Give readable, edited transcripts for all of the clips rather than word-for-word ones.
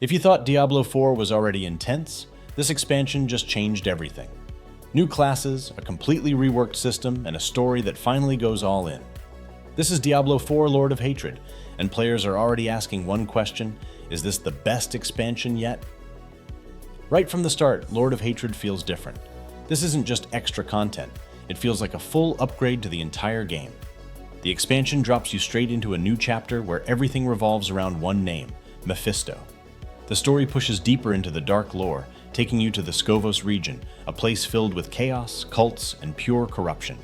If you thought Diablo 4 was already intense, this expansion just changed everything. New classes, a completely reworked system, and a story that finally goes all in. This is Diablo 4 Lord of Hatred, and players are already asking one question: is this the best expansion yet? Right from the start, Lord of Hatred feels different. This isn't just extra content, it feels like a full upgrade to the entire game. The expansion drops you straight into a new chapter where everything revolves around one name, Mephisto. The story pushes deeper into the dark lore, taking you to the Skovos region, a place filled with chaos, cults, and pure corruption.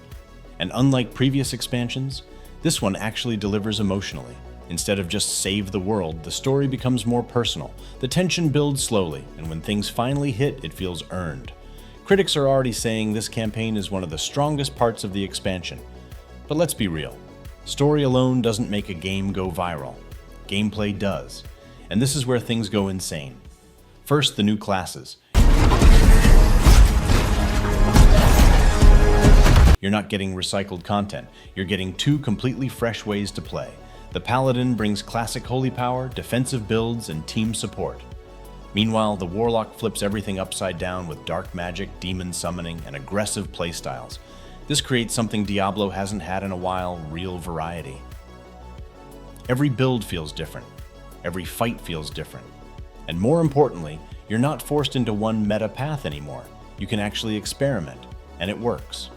And unlike previous expansions, this one actually delivers emotionally. Instead of just save the world, the story becomes more personal. The tension builds slowly, and when things finally hit, it feels earned. Critics are already saying this campaign is one of the strongest parts of the expansion. But let's be real. Story alone doesn't make a game go viral. Gameplay does. And this is where things go insane. First, the new classes. You're not getting recycled content. You're getting two completely fresh ways to play. The Paladin brings classic holy power, defensive builds, and team support. Meanwhile, the Warlock flips everything upside down with dark magic, demon summoning, and aggressive playstyles. This creates something Diablo hasn't had in a while: real variety. Every build feels different. Every fight feels different. And more importantly, you're not forced into one meta path anymore. You can actually experiment, and it works.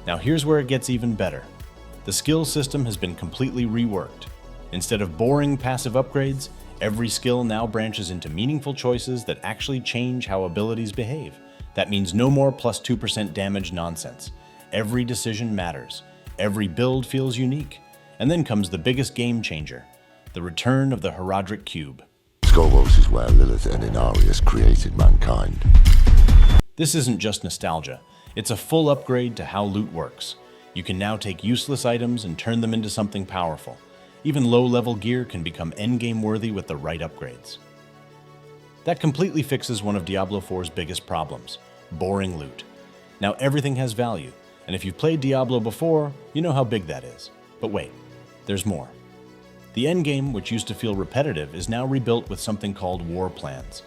Now here's where it gets even better. The skill system has been completely reworked. Instead of boring passive upgrades, every skill now branches into meaningful choices that actually change how abilities behave. That means no more plus 2% damage nonsense. Every decision matters. Every build feels unique. And then comes the biggest game changer: the return of the Herodric Cube. Skovos is where Lilith and Inarius created mankind. This isn't just nostalgia. It's a full upgrade to how loot works. You can now take useless items and turn them into something powerful. Even low-level gear can become endgame worthy with the right upgrades. That completely fixes one of Diablo 4's biggest problems: boring loot. Now everything has value, and if you've played Diablo before, you know how big that is. But wait, there's more. The endgame, which used to feel repetitive, is now rebuilt with something called war plans.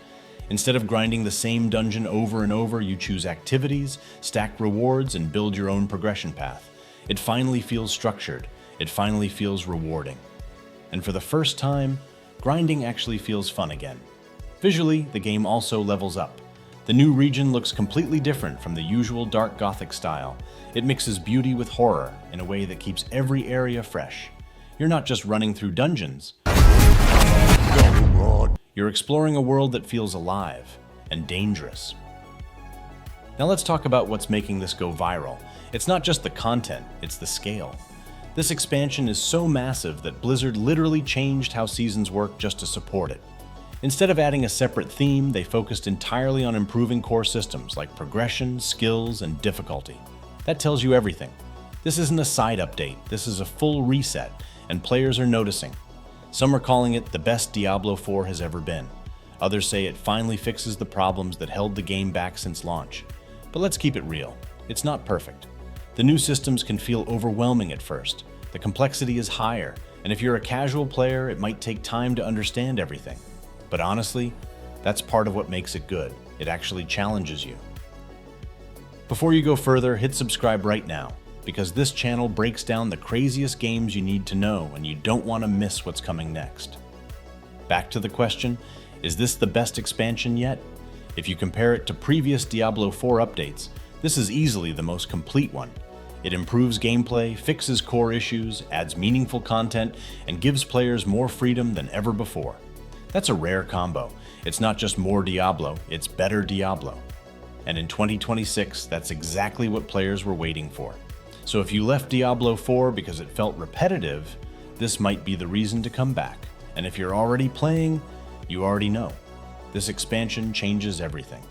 Instead of grinding the same dungeon over and over, you choose activities, stack rewards, and build your own progression path. It finally feels structured. It finally feels rewarding. And for the first time, grinding actually feels fun again. Visually, the game also levels up. The new region looks completely different from the usual dark Gothic style. It mixes beauty with horror in a way that keeps every area fresh. You're not just running through dungeons. You're exploring a world that feels alive and dangerous. Now let's talk about what's making this go viral. It's not just the content, it's the scale. This expansion is so massive that Blizzard literally changed how seasons work just to support it. Instead of adding a separate theme, they focused entirely on improving core systems like progression, skills, and difficulty. That tells you everything. This isn't a side update, this is a full reset, and players are noticing. Some are calling it the best Diablo 4 has ever been. Others say it finally fixes the problems that held the game back since launch. But let's keep it real. It's not perfect. The new systems can feel overwhelming at first. The complexity is higher, and if you're a casual player, it might take time to understand everything. But honestly, that's part of what makes it good. It actually challenges you. Before you go further, hit subscribe right now, because this channel breaks down the craziest games you need to know, and you don't want to miss what's coming next. Back to the question, is this the best expansion yet? If you compare it to previous Diablo 4 updates, this is easily the most complete one. It improves gameplay, fixes core issues, adds meaningful content, and gives players more freedom than ever before. That's a rare combo. It's not just more Diablo, it's better Diablo. And in 2026, that's exactly what players were waiting for. So if you left Diablo 4 because it felt repetitive, this might be the reason to come back. And if you're already playing, you already know. This expansion changes everything.